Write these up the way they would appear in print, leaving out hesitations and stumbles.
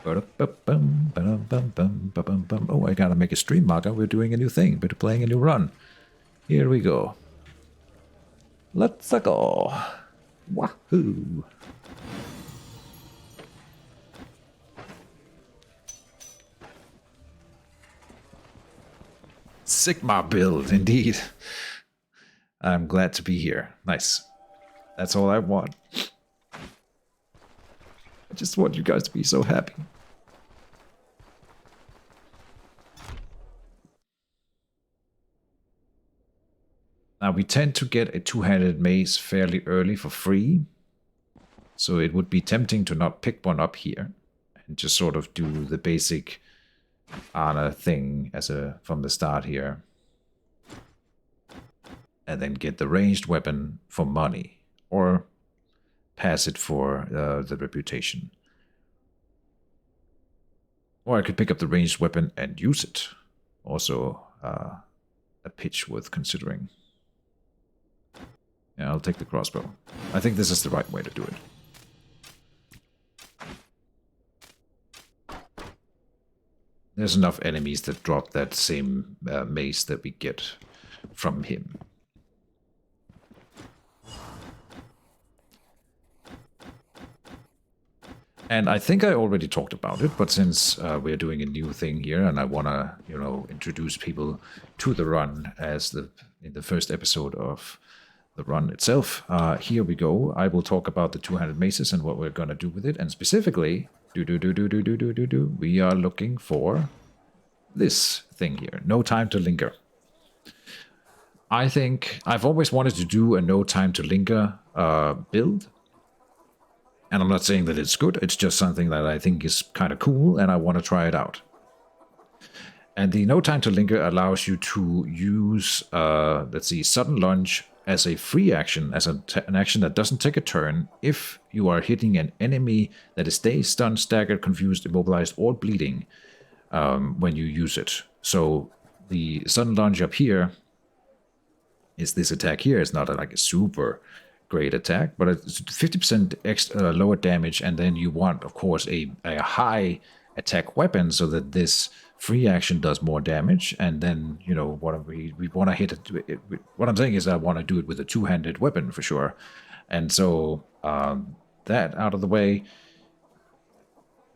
Oh, I gotta make a stream marker. We're doing a new thing. We're playing a new run. Here we go. Let's go. Wahoo. Sigmar build, indeed. I'm glad to be here. Nice. That's all I want. I just want you guys to be so happy. Now, we tend to get a two-handed mace fairly early for free. So it would be tempting to not pick one up here. And just sort of do the basic honor thing from the start here. And then get the ranged weapon for money. Or pass it for the reputation. Or I could pick up the ranged weapon and use it. Also a pitch worth considering. Yeah, I'll take the crossbow. I think this is the right way to do it. There's enough enemies that drop that same mace that we get from him. And I think I already talked about it, but since we're doing a new thing here and I want to, introduce people to the run as in the first episode of the run itself, here we go. I will talk about the two-handed maces and what we're going to do with it. And specifically, we are looking for this thing here. No time to linger. I think I've always wanted to do a no time to linger build. And I'm not saying that it's good, it's just something that I think is kind of cool and I want to try it out. And the no time to linger allows you to use, sudden lunge as a free action, as an action that doesn't take a turn if you are hitting an enemy that is dazed, stunned, staggered, confused, immobilized, or bleeding when you use it. So the sudden lunge up here is this attack here. It's not like a super great attack, but it's 50% extra lower damage, and then you want, of course, a high attack weapon so that this free action does more damage, and then, what we want to hit it. What I'm saying is I want to do it with a two-handed weapon for sure. And so that out of the way,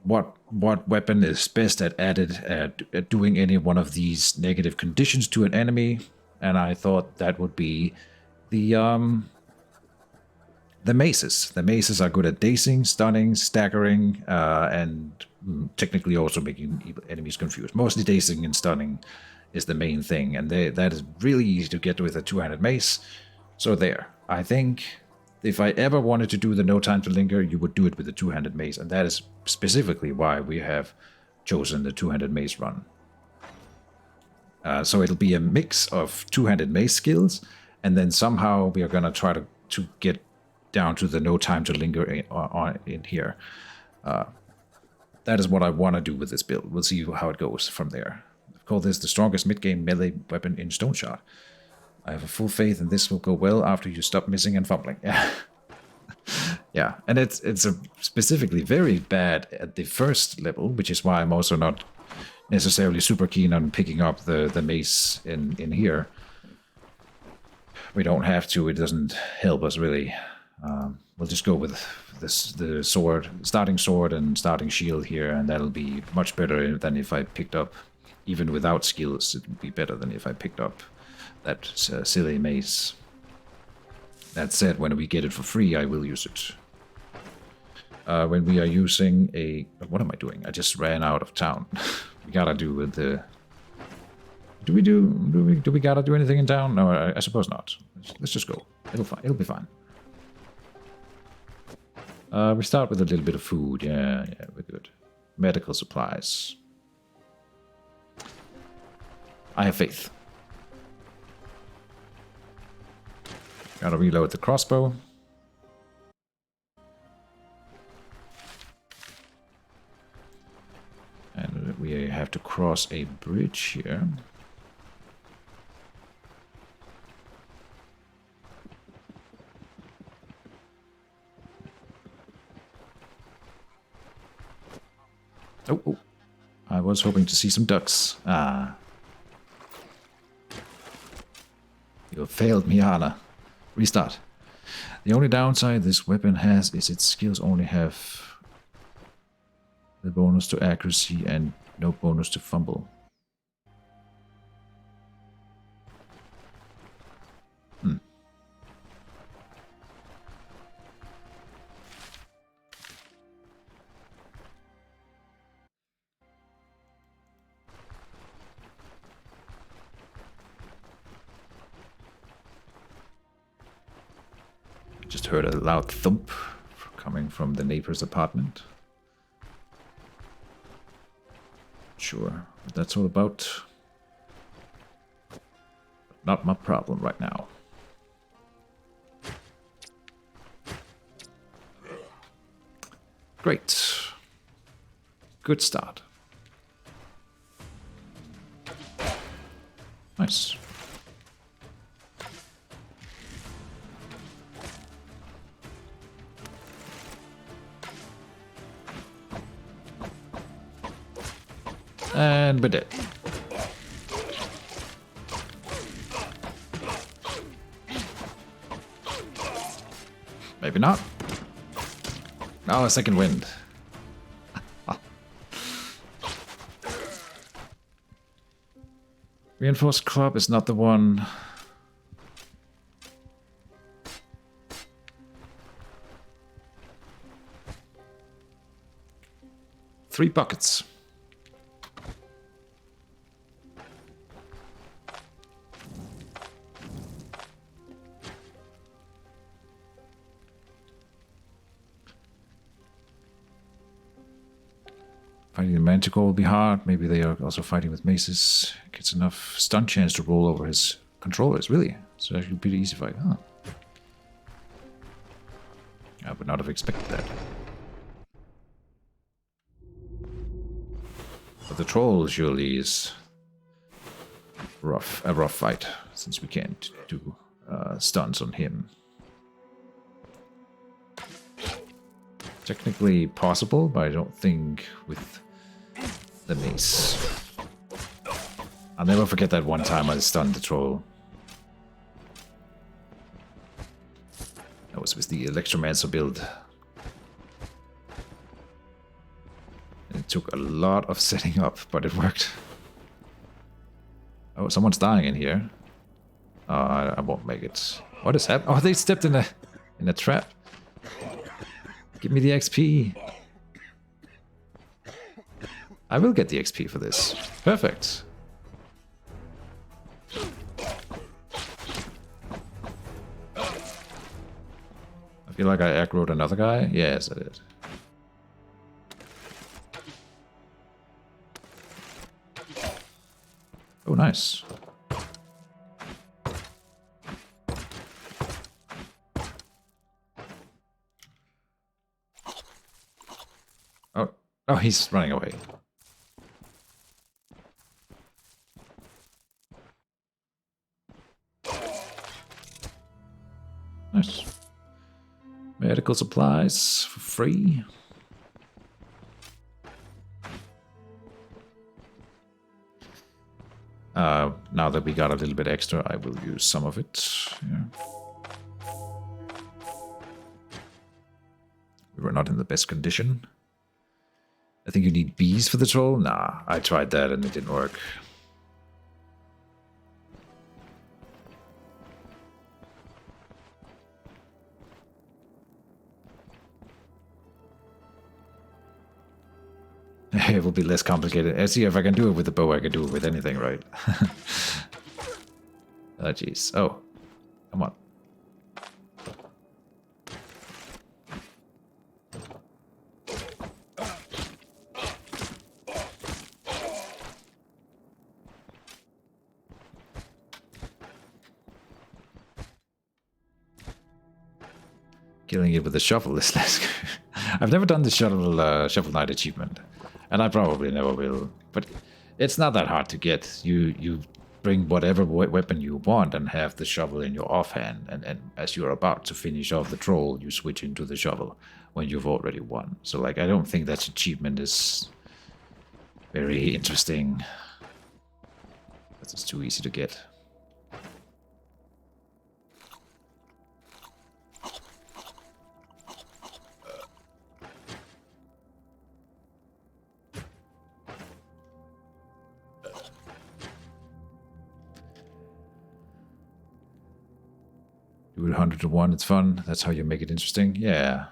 what weapon is best at doing any one of these negative conditions to an enemy? And I thought that would be the maces. The maces are good at dazing, stunning, staggering, and technically also making enemies confused. Mostly dazing and stunning is the main thing, and that is really easy to get with a two-handed mace. So there. I think if I ever wanted to do the no time to linger, you would do it with a two-handed mace, and that is specifically why we have chosen the two-handed mace run. So it'll be a mix of two-handed mace skills, and then somehow we are going to try to get down to the no time to linger in here. That is what I want to do with this build. We'll see how it goes from there. I've called this the strongest mid-game melee weapon in Stoneshard. I have a full faith in this will go well after you stop missing and fumbling. Yeah. Yeah, and it's specifically very bad at the first level, which is why I'm also not necessarily super keen on picking up the mace in here. We don't have to. It doesn't help us really. We'll just go with the sword, starting sword and starting shield here, and that'll be much better than if I picked up, even without skills, it would be better than if I picked up that silly mace. That said, when we get it for free, I will use it. When we are using a... What am I doing? I just ran out of town. We gotta do with the... Do we gotta do anything in town? No, I suppose not. Let's just go. It'll be fine. We start with a little bit of food. Yeah, we're good. Medical supplies. I have faith. Gotta reload the crossbow. And we have to cross a bridge here. Oh, oh. I was hoping to see some ducks. Ah. You have failed me, Anna. Restart. The only downside this weapon has is its skills only have the bonus to accuracy and no bonus to fumble. Just heard a loud thump coming from the neighbor's apartment. Sure, what that's all about. Not my problem right now. Great. Good start. Nice. And we're dead. Maybe not. No, a second wind. Reinforced club is not the one. Three buckets. Fighting the Manticore will be hard. Maybe they are also fighting with maces. Gets enough stun chance to roll over his controllers. Really? It's actually a pretty easy fight. Huh. I would not have expected that. But the troll surely is a rough fight, since we can't do stuns on him. Technically possible, but I don't think with the mace. I'll never forget that one time I stunned the troll. That was with the Electromancer build. It took a lot of setting up, but it worked. Oh, someone's dying in here. I won't make it. What is happening? Oh, they stepped in a trap. Give me the XP. I will get the XP for this. Perfect. I feel like I aggroed another guy. Yes, I did. Oh, nice. Oh, he's running away. Nice. Medical supplies for free. Now that we got a little bit extra, I will use some of it. Yeah. We were not in the best condition. I think you need bees for the troll? Nah, I tried that and it didn't work. It will be less complicated. I see, if I can do it with the bow, I can do it with anything, right? Oh, jeez. Oh, come on. Killing it with a shovel is less good. I've never done the shovel knight achievement, and I probably never will. But it's not that hard to get. You bring whatever weapon you want and have the shovel in your offhand, and as you're about to finish off the troll, you switch into the shovel when you've already won. So like, I don't think that achievement is Very interesting. That's just too easy to get. Do it 100 to 1, it's fun. That's how you make it interesting. Yeah.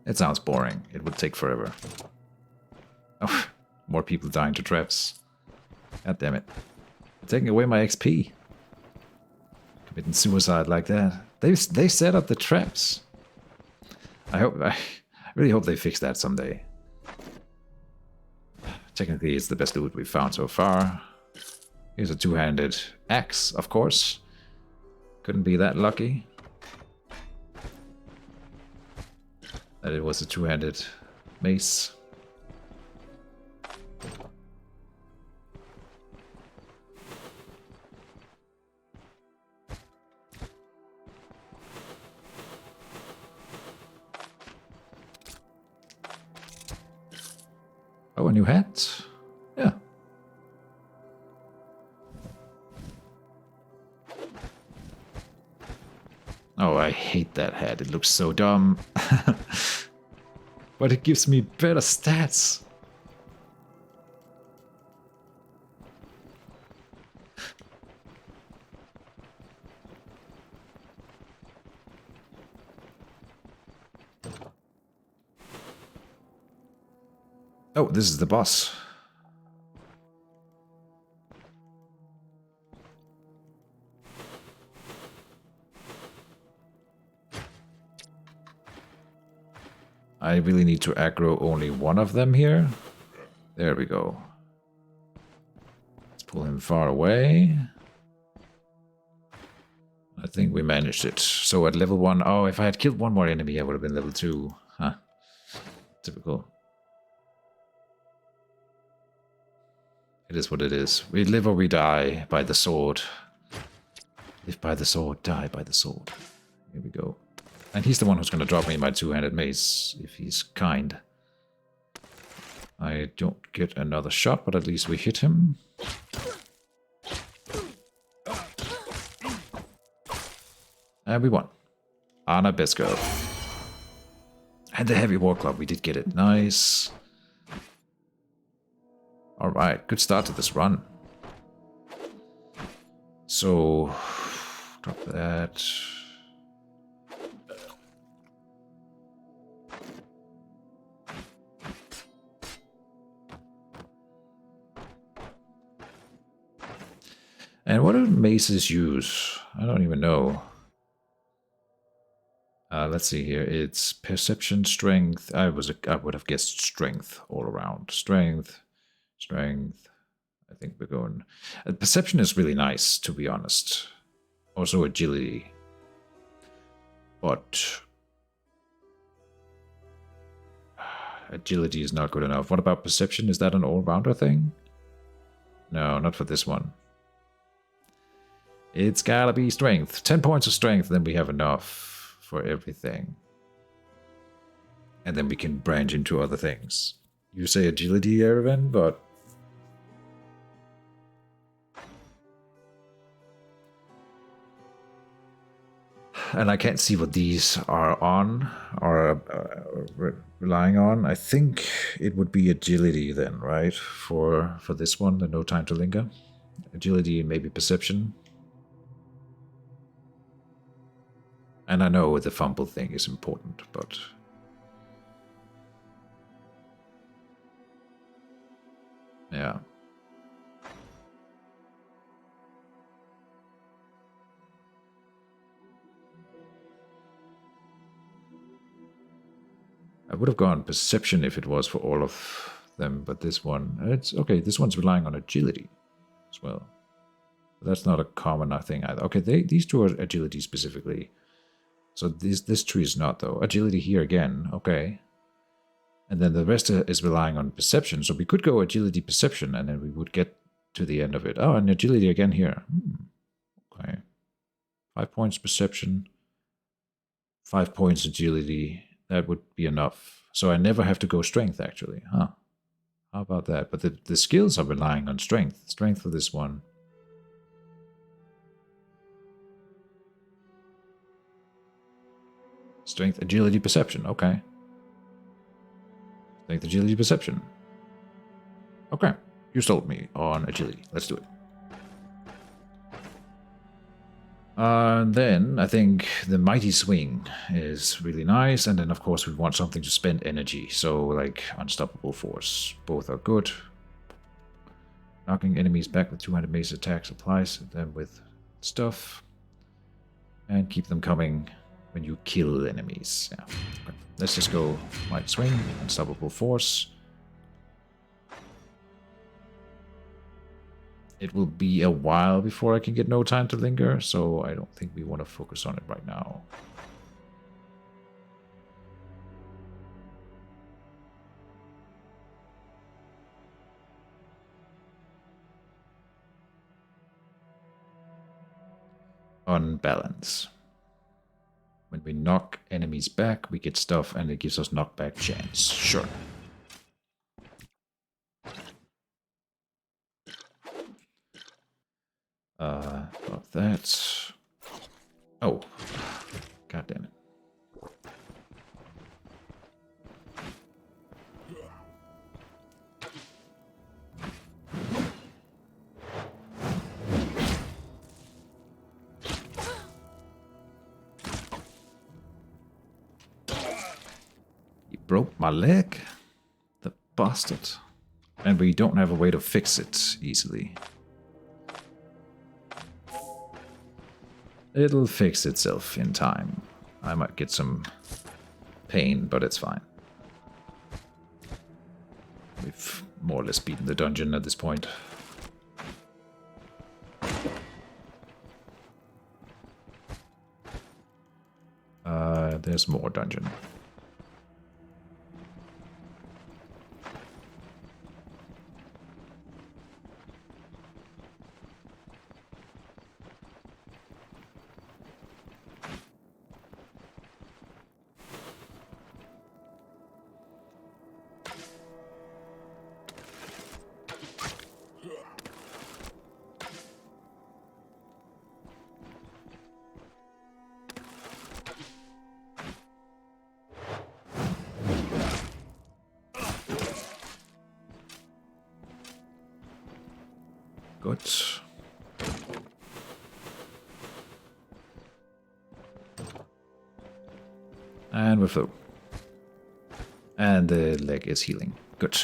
It sounds boring. It would take forever. Oh, more people dying to traps. God damn it. They're taking away my XP. Committing suicide like that. They set up the traps. I really hope they fix that someday. Technically, it's the best loot we've found so far. Here's a two-handed axe, of course. Couldn't be that lucky. That it was a two-handed mace. Oh, a new hat? Yeah. Oh, I hate that hat. It looks so dumb. But it gives me better stats. Oh, this is the boss. I really need to aggro only one of them here. There we go. Let's pull him far away. I think we managed it. So at level 1... Oh, if I had killed one more enemy, I would have been level 2. Huh. Typical. It is what it is. We live or we die by the sword. Live by the sword, die by the sword. Here we go. And he's the one who's going to drop me my two-handed mace, if he's kind. I don't get another shot, but at least we hit him. And we won. Anna Besko. And the heavy war club, we did get it. Nice. Alright, good start to this run. So, drop that. And what do maces use? I don't even know. Let's see here. It's perception, strength. I would have guessed strength all around. Strength. I think we're going... perception is really nice, to be honest. Also agility. But... agility is not good enough. What about perception? Is that an all-rounder thing? No, not for this one. It's gotta be strength. 10 points of strength, then we have enough for everything. And then we can branch into other things. You say agility, Erevan, but... and I can't see what these are on, or relying on. I think it would be agility then, right? For this one, the no time to linger. Agility and maybe perception. And I know the fumble thing is important, but... yeah. I would have gone perception if it was for all of them, but this one... it's okay, this one's relying on agility as well. But that's not a common thing either. Okay, these two are agility specifically. So this tree is not, though. Agility here again, okay. And then the rest is relying on perception. So we could go agility perception, and then we would get to the end of it. Oh, and agility again here. Okay. 5 points perception. 5 points agility. That would be enough. So I never have to go strength, actually. Huh. How about that? But the skills are relying on strength. Strength for this one. Strength, agility, perception. Okay. Strength, agility, perception. Okay. You sold me on agility. Let's do it. Then I think the mighty swing is really nice, and then of course we want something to spend energy, so like unstoppable force. Both are good. Knocking enemies back with 200 mace attacks applies them with stuff, and keep them coming when you kill enemies. Yeah. Okay. Let's just go mighty swing, unstoppable force. It will be a while before I can get no time to linger, so I don't think we want to focus on it right now. On balance. When we knock enemies back, we get stuff and it gives us knockback chance. Sure. Got that. Oh. God damn it. He broke my leg? The bastard. And we don't have a way to fix it easily. It'll fix itself in time. I might get some pain, but it's fine. We've more or less beaten the dungeon at this point. There's more dungeon. Good. And we're through. And the leg is healing. Good.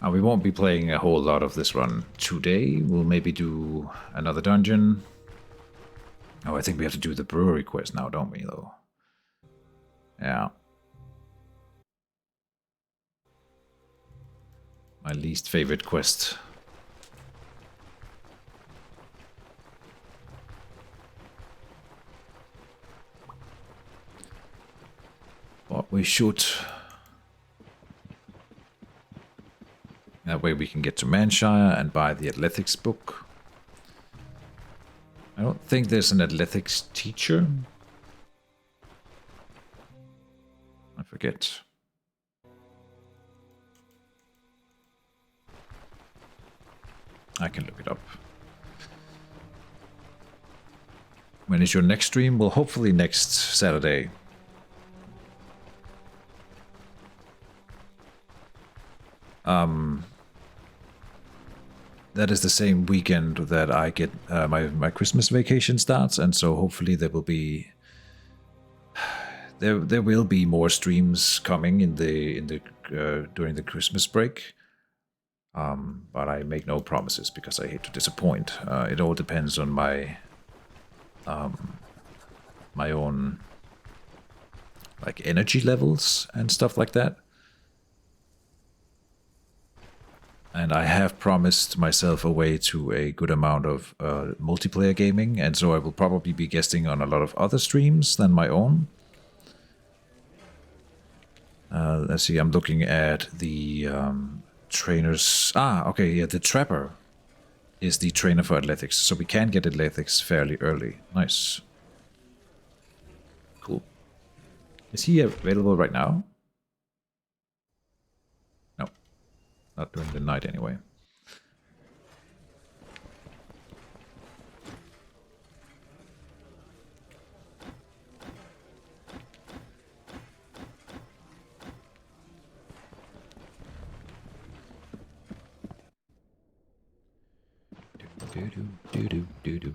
We won't be playing a whole lot of this run today. We'll maybe do another dungeon. Oh, I think we have to do the brewery quest now, don't we, though? Yeah. My least favorite quest. But we should. That way we can get to Manshire and buy the athletics book. I don't think there's an athletics teacher. I forget. I can look it up. When is your next stream? Well, hopefully next Saturday. That is the same weekend that I get my Christmas vacation starts, and so hopefully there will be there will be more streams coming in the during the Christmas break. But I make no promises because I hate to disappoint. It all depends on my my own like energy levels and stuff like that. And I have promised myself a way to a good amount of multiplayer gaming, and so I will probably be guesting on a lot of other streams than my own. Let's see, I'm looking at the trainers. Okay, yeah, the Trapper is the trainer for athletics, so we can get athletics fairly early. Nice. Cool. Is he available right now? No, not during the night anyway. Do.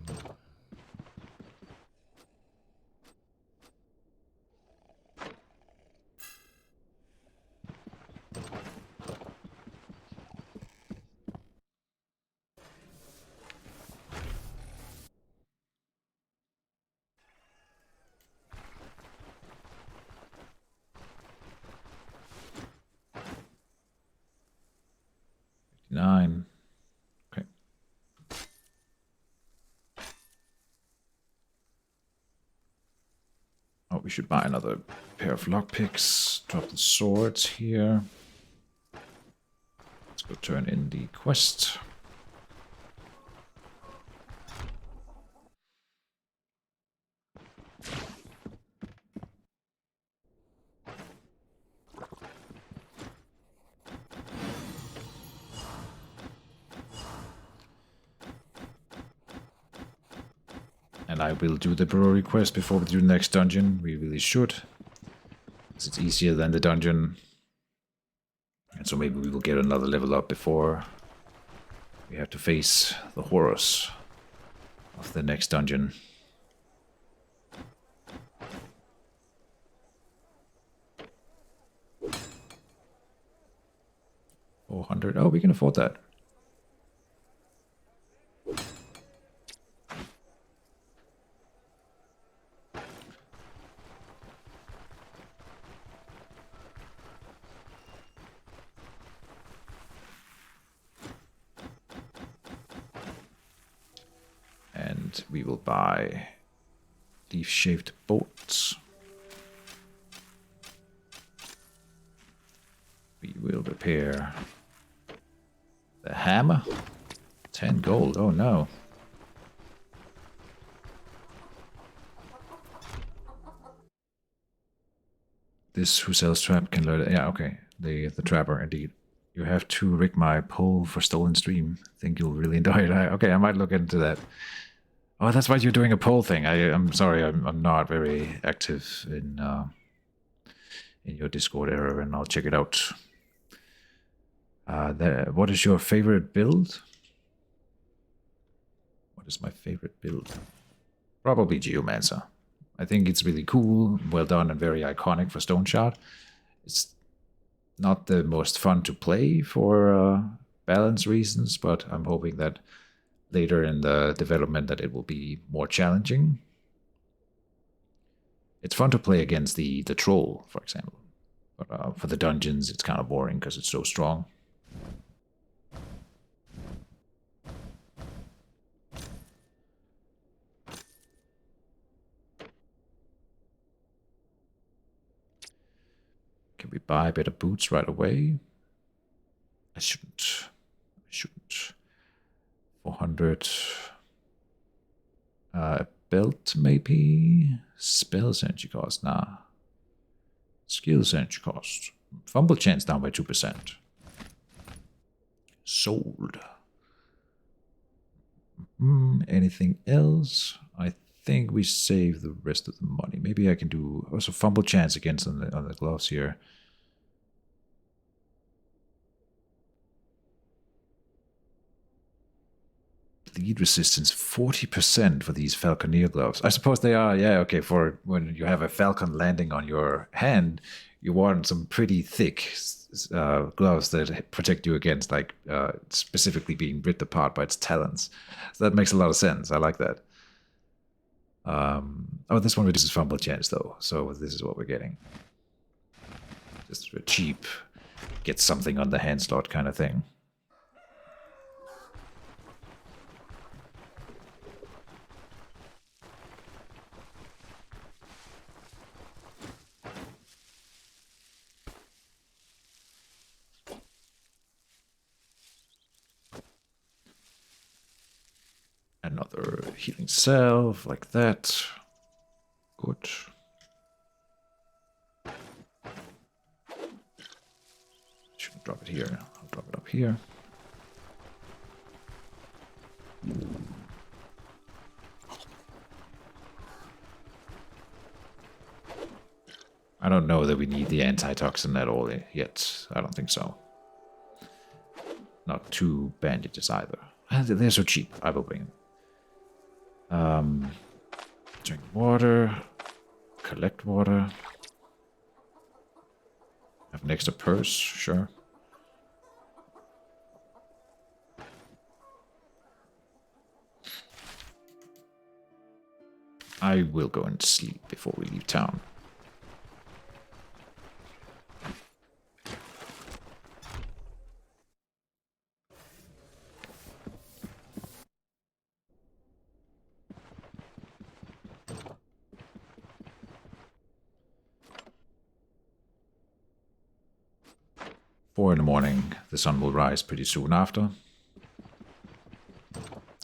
9. Okay. Oh, we should buy another pair of lockpicks. Drop the swords here. Let's go turn in the quest. And I will do the Brewery quest before we do the next dungeon. We really should. Because it's easier than the dungeon. And so maybe we will get another level up before we have to face the horrors of the next dungeon. $400. Oh, we can afford that. And we will buy leaf-shaped bolts. We will repair the hammer. 10 gold. Oh no. This who sells trap can learn. Yeah, okay. The trapper, indeed. You have to rig my pole for stolen stream. Think you'll really enjoy it. Okay, I might look into that. Oh, that's why you're doing a poll thing. I'm sorry, I'm not very active in your Discord area, and I'll check it out. What is your favorite build? What is my favorite build? Probably Geomancer. I think it's really cool, well done, and very iconic for Stoneshard. It's not the most fun to play for balance reasons, but I'm hoping that later in the development that it will be more challenging. It's fun to play against the troll, for example. But for the dungeons, it's kind of boring because it's so strong. Can we buy better boots right away? I shouldn't. 400. Belt, maybe? Spells energy cost, nah. Skills energy cost. Fumble chance down by 2%. Sold. Anything else? I think we save the rest of the money. Maybe I can do also fumble chance against on the gloves here. Bleed resistance 40% for these Falconeer gloves. I suppose they are, yeah, okay, for when you have a falcon landing on your hand, you want some pretty thick gloves that protect you against, like, specifically being ripped apart by its talons. So that makes a lot of sense. I like that. Oh, this one reduces fumble chance, though, so this is what we're getting. Just a cheap, get something on the hand slot kind of thing. Another healing salve, like that. Good. Shouldn't drop it here. I'll drop it up here. I don't know that we need the antitoxin at all yet. I don't think so. Not two bandages either. They're so cheap. I will bring them. Drink water. Collect water. Have an extra purse, sure. I will go and sleep before we leave town. In the morning, the sun will rise pretty soon after.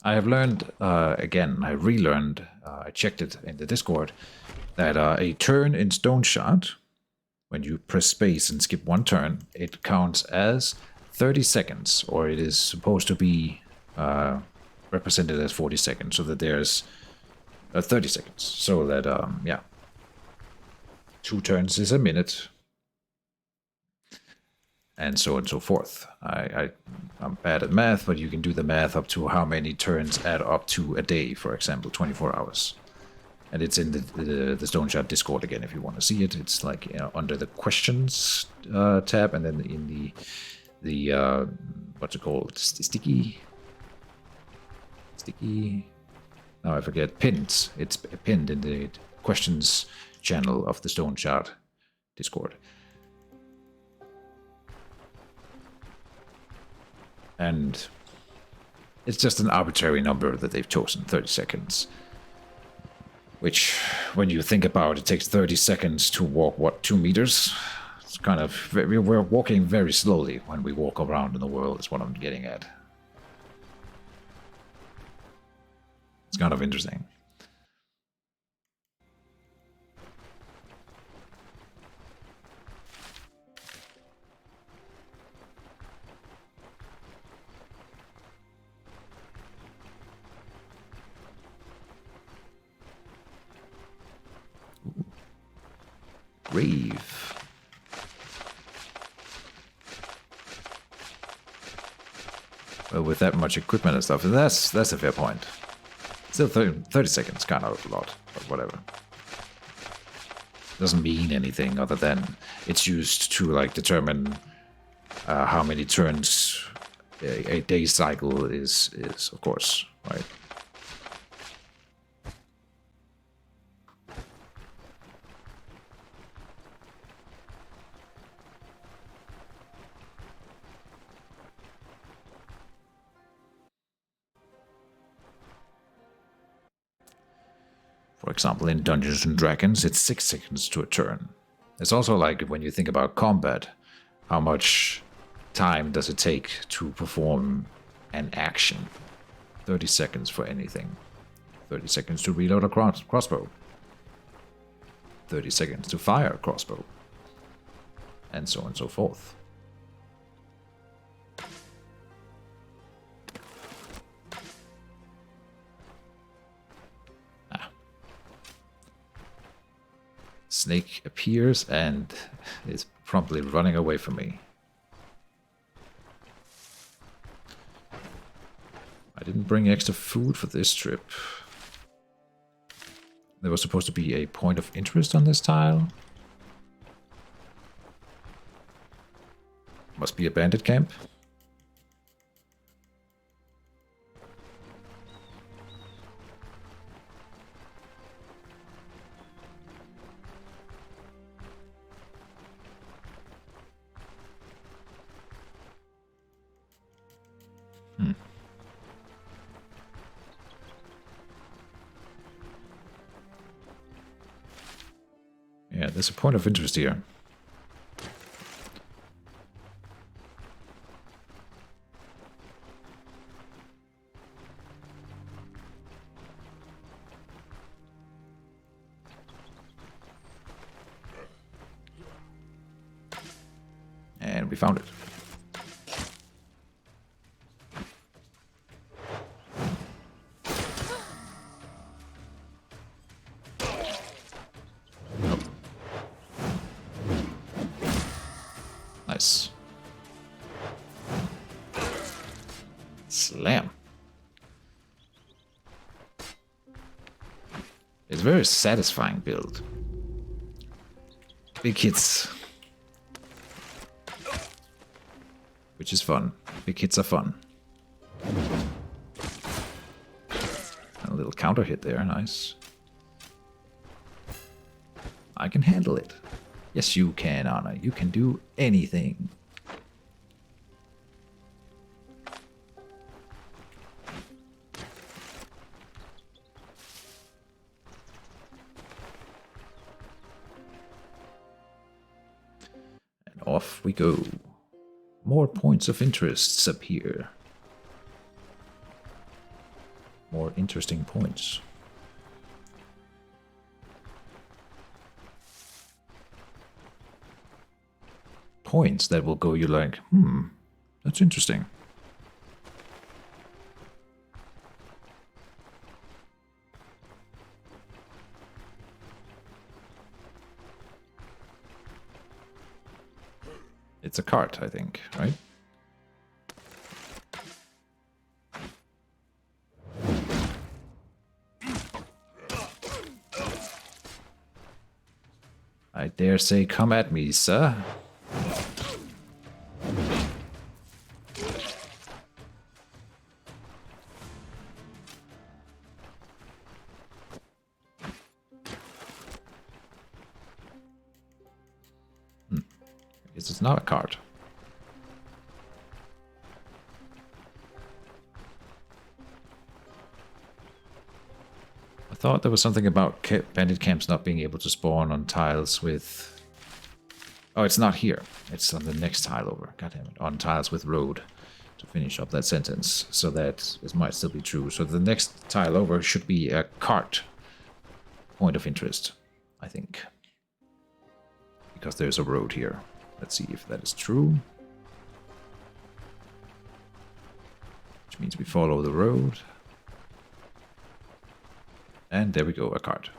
I have learned, again, I relearned, I checked it in the Discord, that a turn in Stoneshard, when you press space and skip one turn, it counts as 30 seconds, or it is supposed to be represented as 40 seconds, so that there's 30 seconds, so that, yeah, 2 turns is a minute. And so forth. I'm bad at math, but you can do the math up to how many turns add up to a day, for example, 24 hours. And it's in the Stoneshard Discord again, if you want to see it. It's like, you know, under the questions tab, and then in the what's it called? Sticky? No, I forget. Pins. It's pinned in the questions channel of the Stoneshard Discord. And it's just an arbitrary number that they've chosen, 30 seconds. Which, when you think about it, takes 30 seconds to walk, what, 2 meters? It's kind of, we're walking very slowly when we walk around in the world, is what I'm getting at. It's kind of interesting. Grave. Well, with that much equipment and stuff, that's a fair point. Still 30 seconds, kind of a lot, but whatever. Doesn't mean anything other than it's used to like determine how many turns a day cycle is of course, right? For example, in Dungeons and Dragons, it's 6 seconds to a turn. It's also like when you think about combat, how much time does it take to perform an action? 30 seconds for anything. 30 seconds to reload a crossbow. 30 seconds to fire a crossbow. And so on and so forth. Snake appears and is promptly running away from me. I didn't bring extra food for this trip. There was supposed to be a point of interest on this tile. Must be a bandit camp. Yeah, there's a point of interest here. And we found it. Oh. Nice. Slam. It's a very satisfying build. Big hits. Which is fun. Big hits are fun. A little counter hit there, nice. I can handle it. Yes, you can, Anna. You can do anything. And off we go. More points of interest appear. More interesting points. Points that will go you like, that's interesting. It's a cart, I think, right? I dare say, come at me, sir. It's not a cart. I thought there was something about bandit camps not being able to spawn on tiles with... Oh, it's not here. It's on the next tile over. God damn it. On tiles with road. To finish up that sentence. So that this might still be true. So the next tile over should be a cart point of interest, I think. Because there's a road here. Let's see if that is true. Which means we follow the road. And there we go, a cart.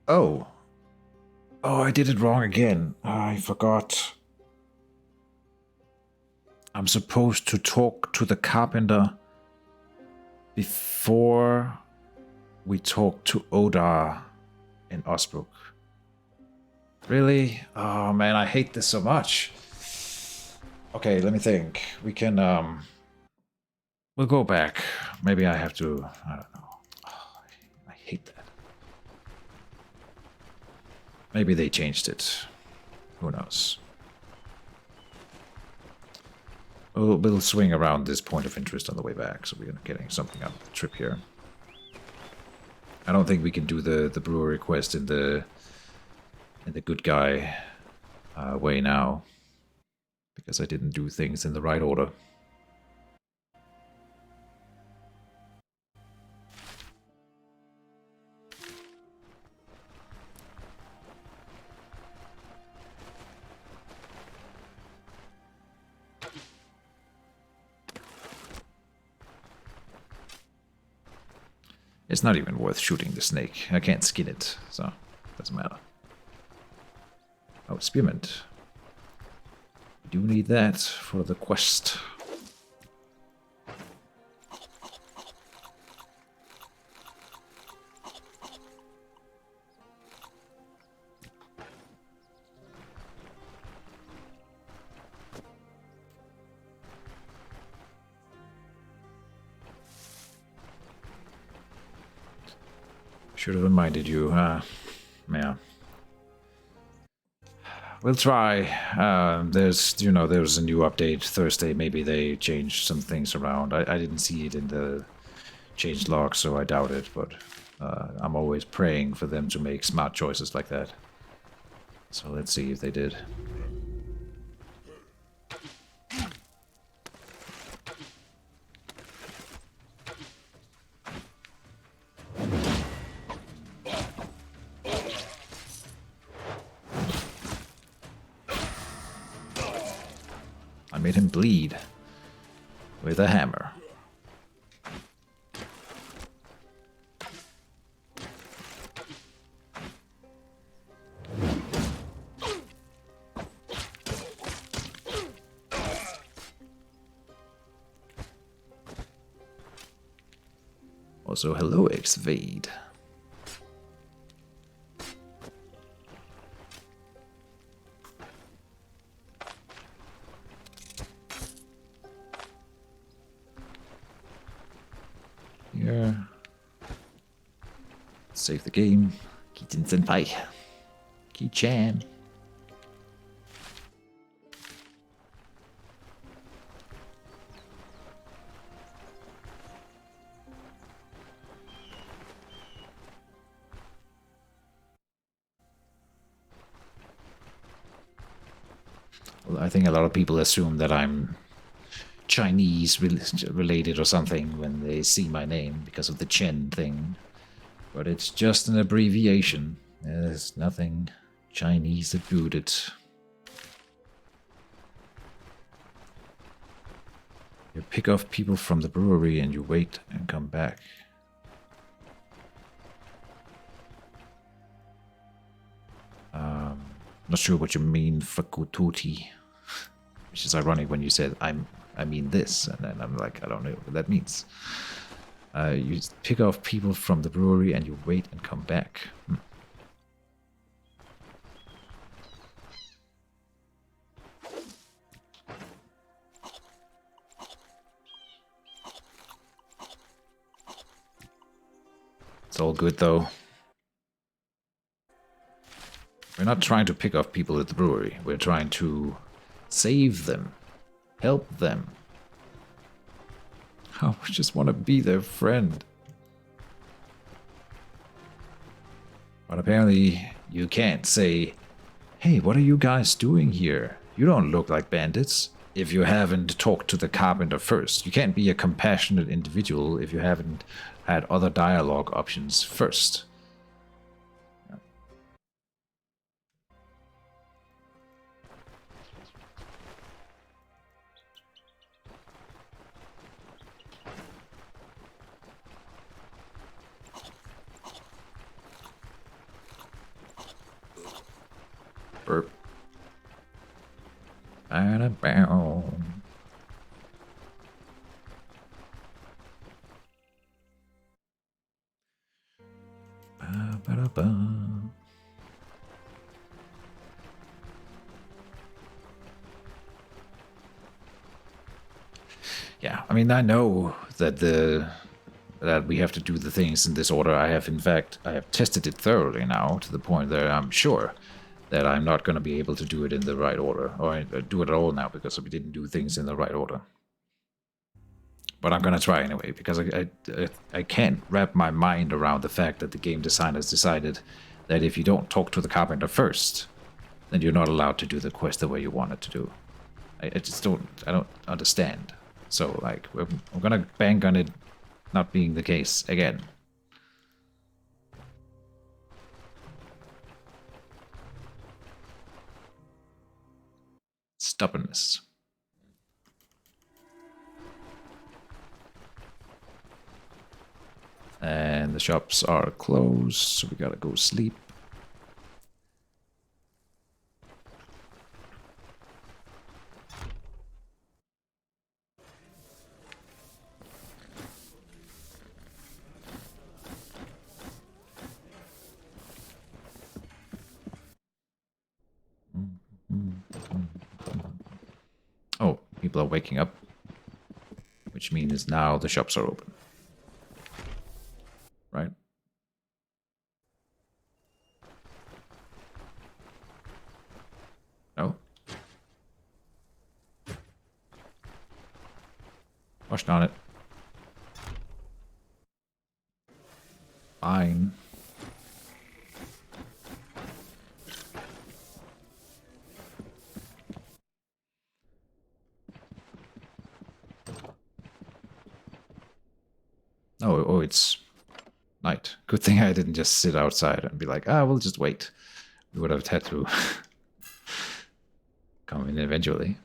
Oh. Oh, I did it wrong again. I forgot. I'm supposed to talk to the carpenter before we talk to Odar in Osbrook. Really? Oh man, I hate this so much. Okay, let me think. We can, we'll go back. Maybe I have to, I don't know. Oh, I hate that. Maybe they changed it. Who knows? We'll swing around this point of interest on the way back, so we're getting something out of the trip here. I don't think we can do the brewery quest in the good guy way now, because I didn't do things in the right order. It's not even worth shooting the snake. I can't skin it, so it doesn't matter. Oh, spearmint. We do need that for the quest. Should have reminded you, yeah. We'll try. There's a new update Thursday. Maybe they changed some things around. I didn't see it in the change locks, so I doubt it, but I'm always praying for them to make smart choices like that. So let's see if they did. I made him bleed with a hammer. Also, hello, X-Vade. Here. Save the game. Keejchen senpai. Keejchen. Well, I think a lot of people assume that I'm Chinese related or something when they see my name because of the Chen thing. But it's just an abbreviation. There's nothing Chinese about it. You pick off people from the brewery and you wait and come back. Not sure what you mean, fakututi. Which is ironic when you said I mean this, and then I'm like, I don't know what that means. You pick off people from the brewery and you wait and come back. It's all good though. We're not trying to pick off people at the brewery. We're trying to save them. Help them. Oh, I just want to be their friend. But apparently you can't say, hey, what are you guys doing here? You don't look like bandits. If you haven't talked to the carpenter first. You can't be a compassionate individual if you haven't had other dialogue options first. Burp. Ba-da-bow. Ba-ba-da-ba. Yeah, I mean, I know that that we have to do the things in this order. I have tested it thoroughly now to the point that I'm sure that I'm not going to be able to do it in the right order, or do it at all now because we didn't do things in the right order. But I'm going to try anyway, because I can't wrap my mind around the fact that the game designers decided that if you don't talk to the carpenter first, then you're not allowed to do the quest the way you want it to do. I don't understand. So, like, I'm going to bank on it not being the case again. Stubbornness. And the shops are closed, so we gotta go sleep. Oh, people are waking up, which means now the shops are open. Right? No? Gosh darn it. Good thing I didn't just sit outside and be like, we'll just wait. We would have had to come in eventually.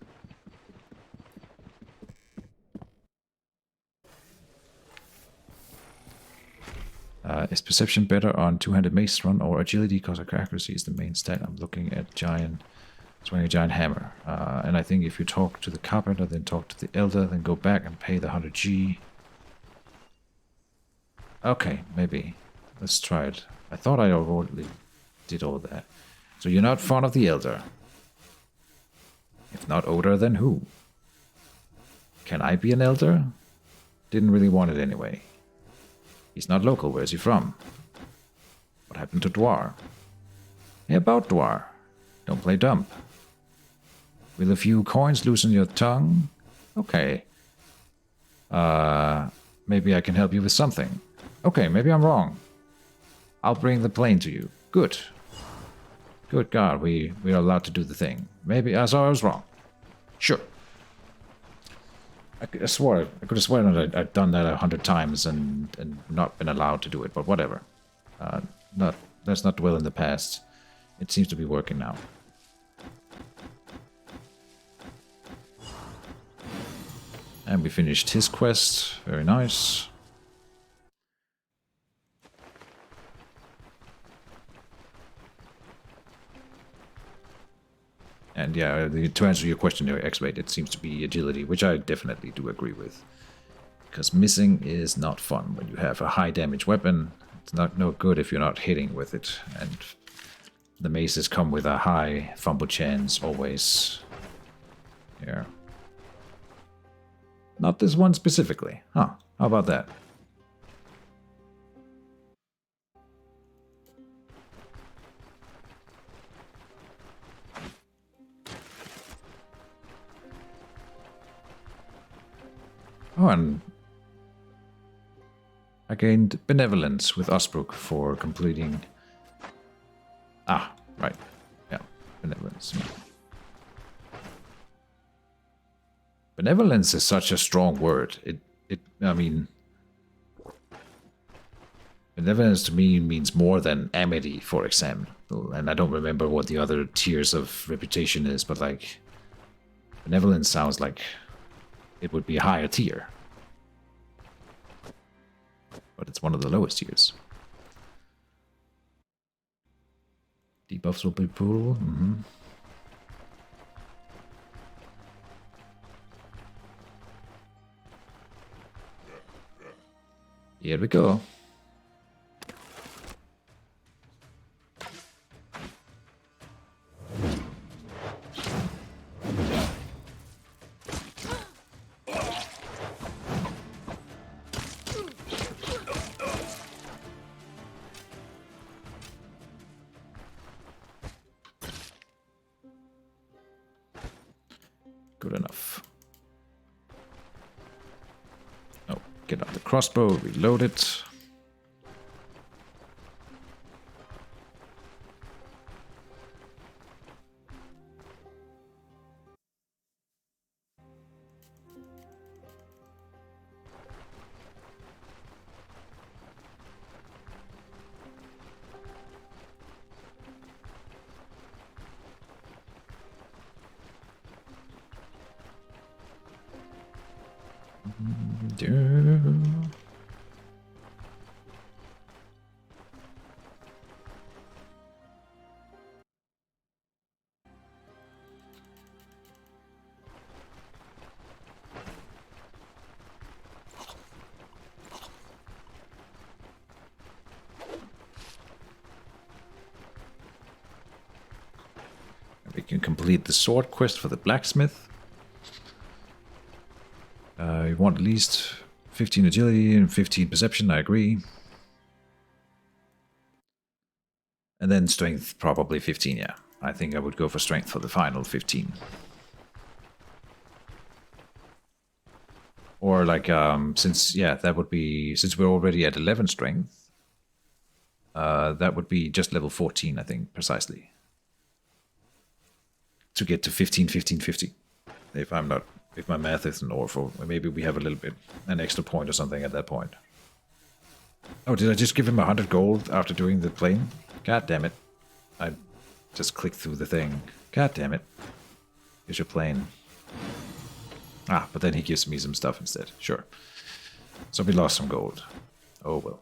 Is perception better on two-handed mace run or agility? Because accuracy is the main stat. I'm looking at swinging a giant hammer. And I think if you talk to the carpenter, then talk to the elder, then go back and pay the 100G. Okay, maybe. Let's try it. I thought I already did all that. So you're not fond of the elder? If not Odor, then who? Can I be an elder? Didn't really want it anyway. He's not local. Where's he from? What happened to Dwar? Hey, about Dwar. Don't play dumb. Will a few coins loosen your tongue? Okay. Maybe I can help you with something. Okay, maybe I'm wrong. I'll bring the plane to you. Good. Good God, we are allowed to do the thing. Maybe I was wrong. Sure. I could have sworn that I'd done that 100 times and not been allowed to do it, but whatever. Let's not dwell in the past. It seems to be working now. And we finished his quest. Very nice. And yeah, to answer your question there, X-Rate, it seems to be agility, which I definitely do agree with. Because missing is not fun when you have a high damage weapon. It's no good if you're not hitting with it. And the maces come with a high fumble chance always. Yeah. Not this one specifically. Huh, how about that? Oh, and I gained benevolence with Osbrook for completing... Ah, right. Yeah, benevolence. Benevolence is such a strong word. I mean... Benevolence to me means more than amity, for example. And I don't remember what the other tiers of reputation is, but like... Benevolence sounds like... it would be a higher tier. But it's one of the lowest tiers. Debuffs will be brutal. Here we go. Good enough. Oh, get out the crossbow, reload it. We can complete the sword quest for the blacksmith. You want at least 15 agility and 15 perception, I agree. And then strength, probably 15, yeah. I think I would go for strength for the final 15. Or like, since we're already at 11 strength, that would be just level 14, I think, precisely. To get to 15, 15, 50. If my math isn't awful, maybe we have a little bit, an extra point or something at that point. Oh, did I just give him 100 gold after doing the plane? God damn it. I just clicked through the thing. God damn it. Here's your plane. Ah, but then he gives me some stuff instead. Sure. So we lost some gold. Oh well.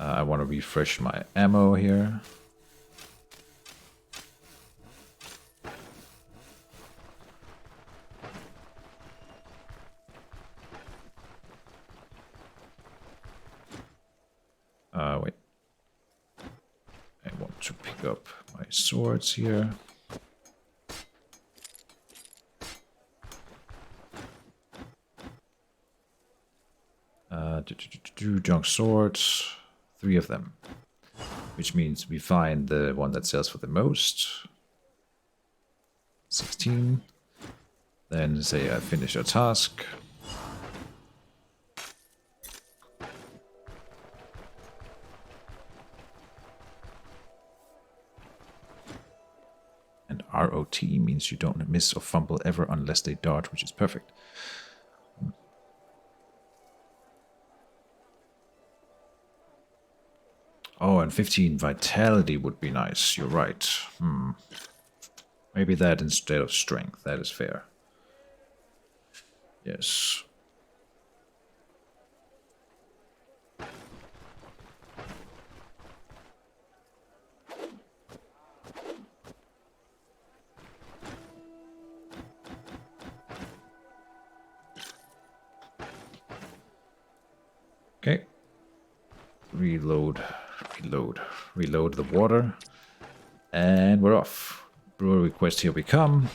I want to refresh my ammo here. Wait. I want to pick up my swords here. Junk swords. 3 of them. Which means we find the one that sells for the most. 16. Then say I finish a task. And ROT means you don't miss or fumble ever unless they dodge, which is perfect. Oh, and 15 vitality would be nice. You're right. Maybe that instead of strength. That is fair. Yes. Okay. Reload the water. And we're off. Brewery quest, here we come.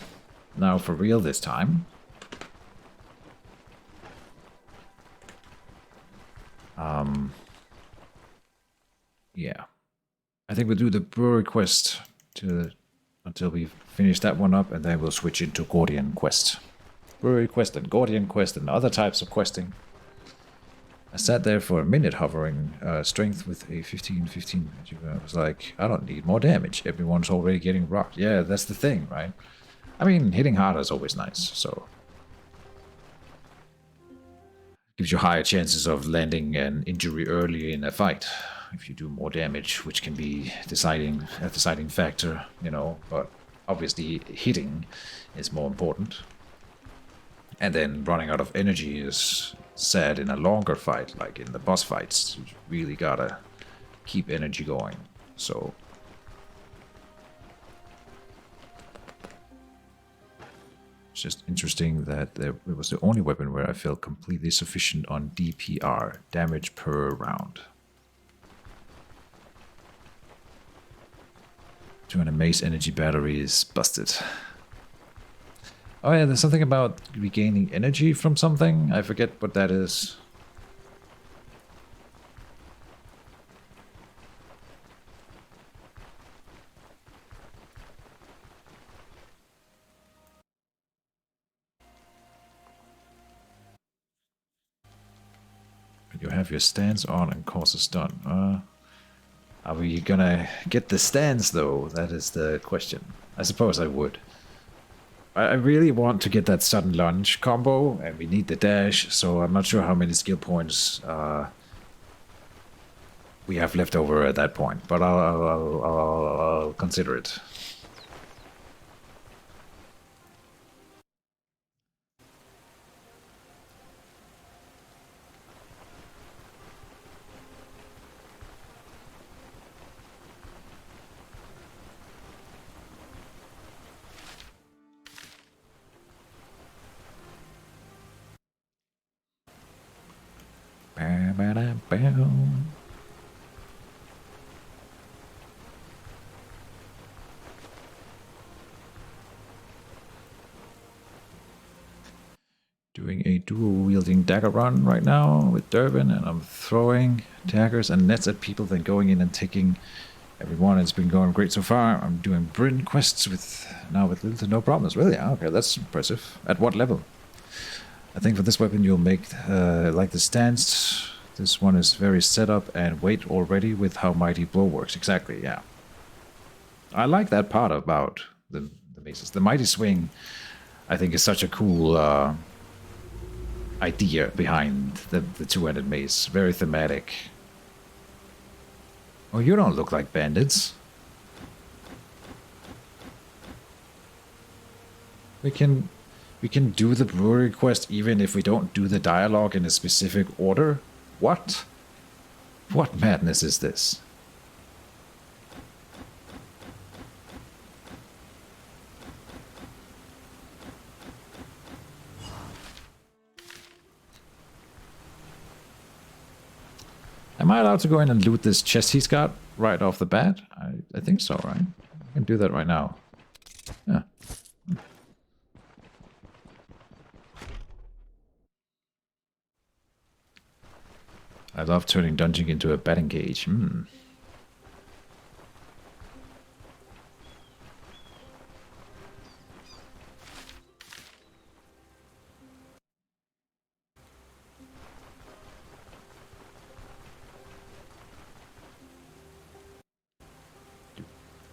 Now for real this time. Yeah. I think we'll do the brewery quest until we finish that one up, and then we'll switch into Gordian quest. Brewery quest and Gordian quest and other types of questing. I sat there for a minute hovering strength with a 15. I was like, I don't need more damage. Everyone's already getting rocked. Yeah, that's the thing, right? I mean, hitting harder is always nice, so... gives you higher chances of landing an injury early in a fight. If you do more damage, which can be a deciding factor, you know, but obviously hitting is more important. And then running out of energy is sad in a longer fight, like in the boss fights. You really gotta keep energy going. So it's just interesting that it was the only weapon where I felt completely sufficient on DPR, damage per round. 200 mace energy battery is busted. Oh yeah, there's something about regaining energy from something. I forget what that is. You have your stance on and cause a stun. Are we gonna get the stance though? That is the question. I suppose I would. I really want to get that sudden lunge combo, and we need the dash, so I'm not sure how many skill points we have left over at that point, but I'll consider it. Doing a dual-wielding dagger run right now with Durbin, and I'm throwing daggers and nets at people, then going in and taking everyone. It's been going great so far. I'm doing Bryn quests with little to no problems. Really? Okay, that's impressive. At what level? I think for this weapon you'll make like the stance. This one is very set up and weight already with how Mighty Blow works. Exactly, yeah. I like that part about the maces. The Mighty Swing, I think, is such a cool idea behind the two-handed mace. Very thematic. Oh, you don't look like bandits. We can do the brewery quest even if we don't do the dialogue in a specific order? What? What madness is this? Am I allowed to go in and loot this chest he's got right off the bat? I think so, right? I can do that right now. Yeah. I love turning dungeon into a batting cage.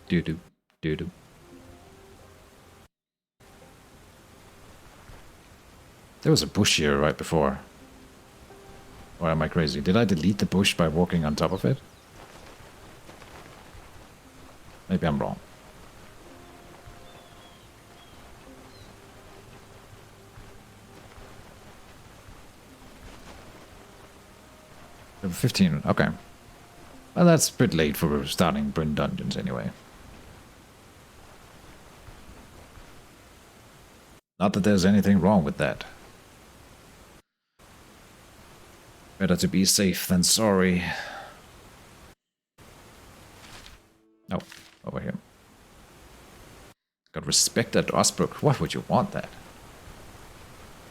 Do-do. There was a bush here right before. Or am I crazy? Did I delete the bush by walking on top of it? Maybe I'm wrong. Level 15, okay. Well, that's a bit late for starting Bryn Dungeons anyway. Not that there's anything wrong with that. Better to be safe than sorry. No, over here. Got respect at Osbrook. What would you want that?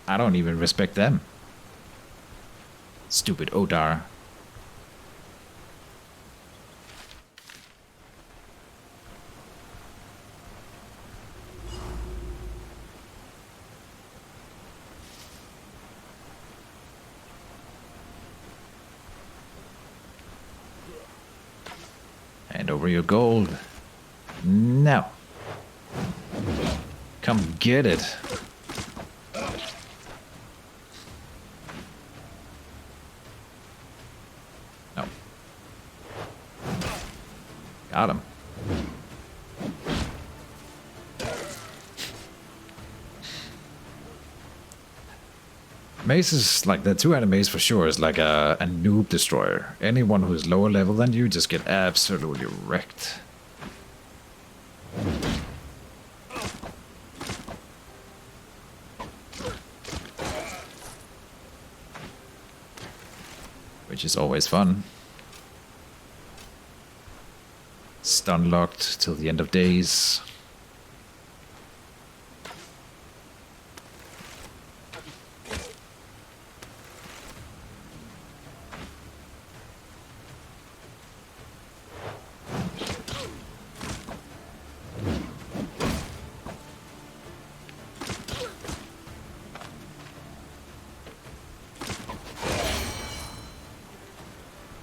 I don't even respect them. Stupid Odar. Hand over your gold. No. Come get it. No. Got him. Mace is like the two-handed mace for sure is like a noob destroyer. Anyone who's lower level than you just get absolutely wrecked. Which is always fun. Stun locked till the end of days.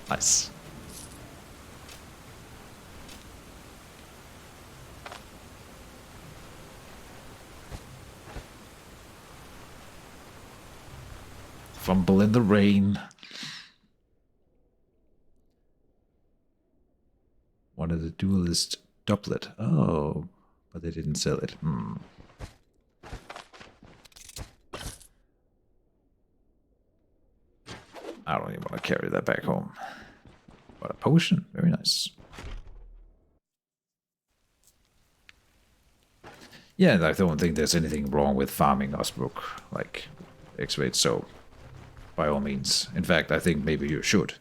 Nice. Fumble in the rain. Wanted a duelist doublet. Oh, but they didn't sell it. I don't even want to carry that back home. But a potion, very nice. Yeah, I don't think there's anything wrong with farming Osbrook, like X-Rate, so by all means. In fact, I think maybe you should.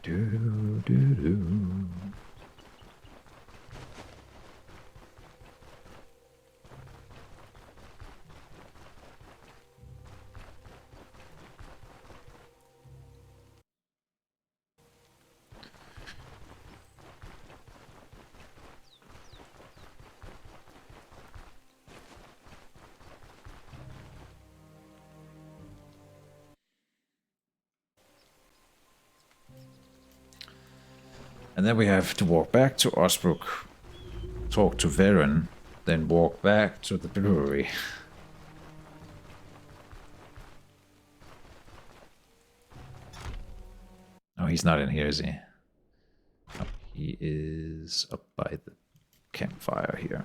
Do. And then we have to walk back to Osbrook, talk to Varen, then walk back to the brewery. Oh, he's not in here, is he? Oh, he is up by the campfire here.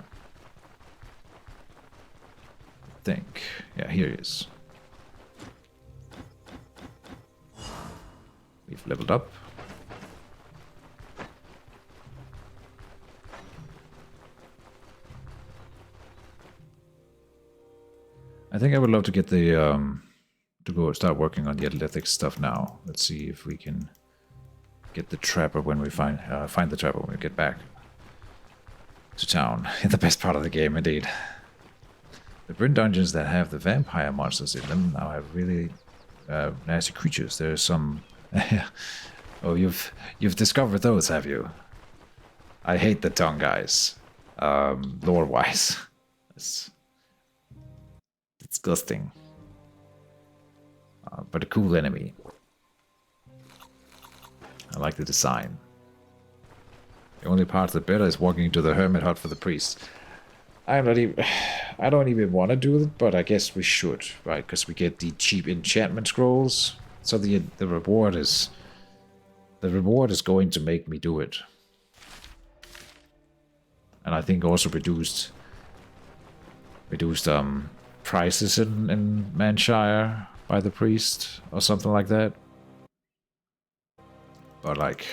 I think. Yeah, here he is. We've leveled up. I think I would love to get the to go start working on the athletics stuff now. Let's see if we can get the trapper when we find the trapper when we get back to town. In the best part of the game, indeed. The Bryn dungeons that have the vampire monsters in them now have really nasty creatures. There's some. Oh, you've discovered those, have you? I hate the tongue guys. Lore-wise, it's disgusting. But a cool enemy. I like the design. The only part that better is walking into the hermit hut for the priest. I don't even want to do it, but I guess we should, right? Because we get the cheap enchantment scrolls. So the reward is going to make me do it. And I think also reduced prices in Manshire by the priest or something like that. But like,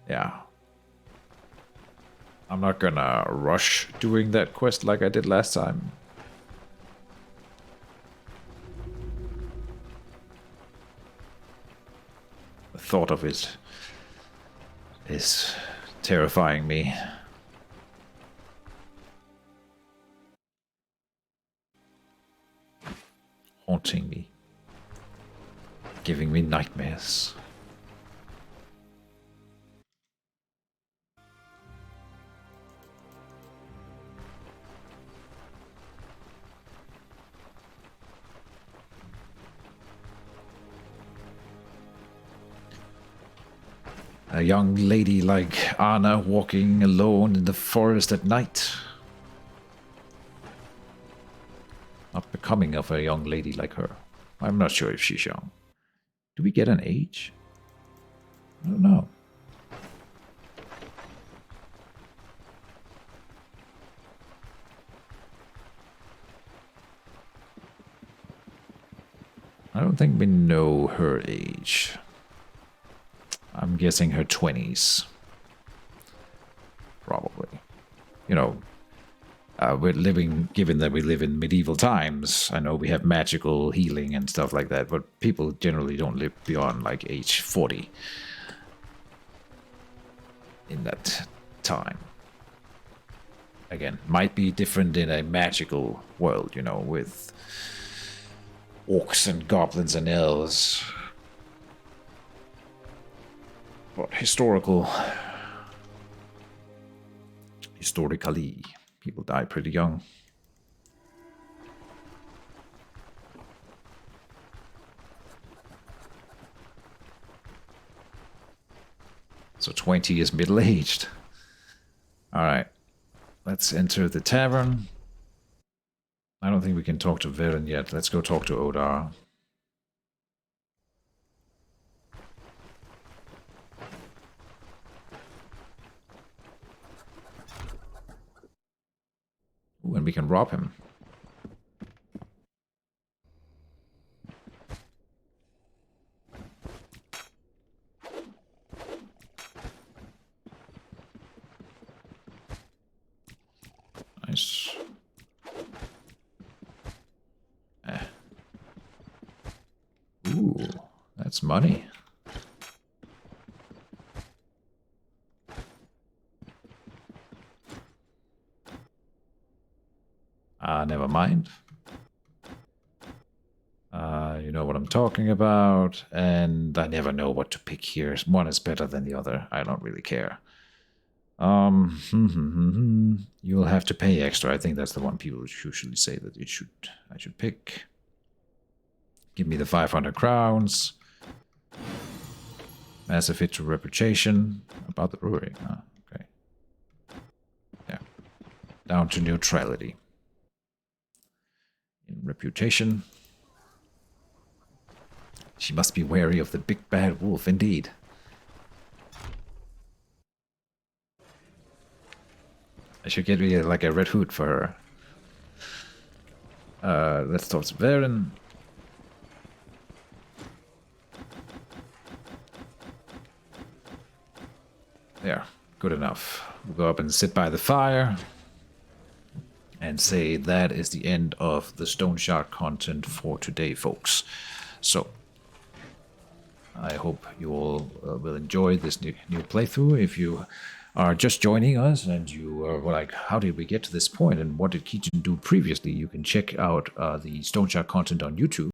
yeah. I'm not gonna rush doing that quest like I did last time. The thought of it is terrifying me. Haunting me. Giving me nightmares. A young lady like Anna walking alone in the forest at night. Not becoming of a young lady like her. I'm not sure if she's young. Do we get an age? I don't know. I don't think we know her age. I'm guessing her 20s. Probably. You know, given that we live in medieval times, I know we have magical healing and stuff like that, but people generally don't live beyond like age 40 in that time. Again, might be different in a magical world, you know, with orcs and goblins and elves. But historically, people die pretty young. So 20 is middle-aged. Alright. Let's enter the tavern. I don't think we can talk to Varen yet. Let's go talk to Odar. Ooh, and we can rob him. Nice. Ooh, that's money. Never mind. You know what I'm talking about, and I never know what to pick here. One is better than the other. I don't really care. You'll have to pay extra. I think that's the one people usually say that I should pick. Give me the 500 crowns. Massive hit to reputation. About the brewery. Ah, okay. Yeah. Down to neutrality. In reputation. She must be wary of the big bad wolf, indeed. I should get me like a red hood for her. Let's talk to Varen. There, good enough. We'll go up and sit by the fire and say that is the end of the Stoneshard content for today, folks. So, I hope you all will enjoy this new playthrough. If you are just joining us and you were like, how did we get to this point and what did Keejchen do previously, you can check out the Stoneshard content on YouTube.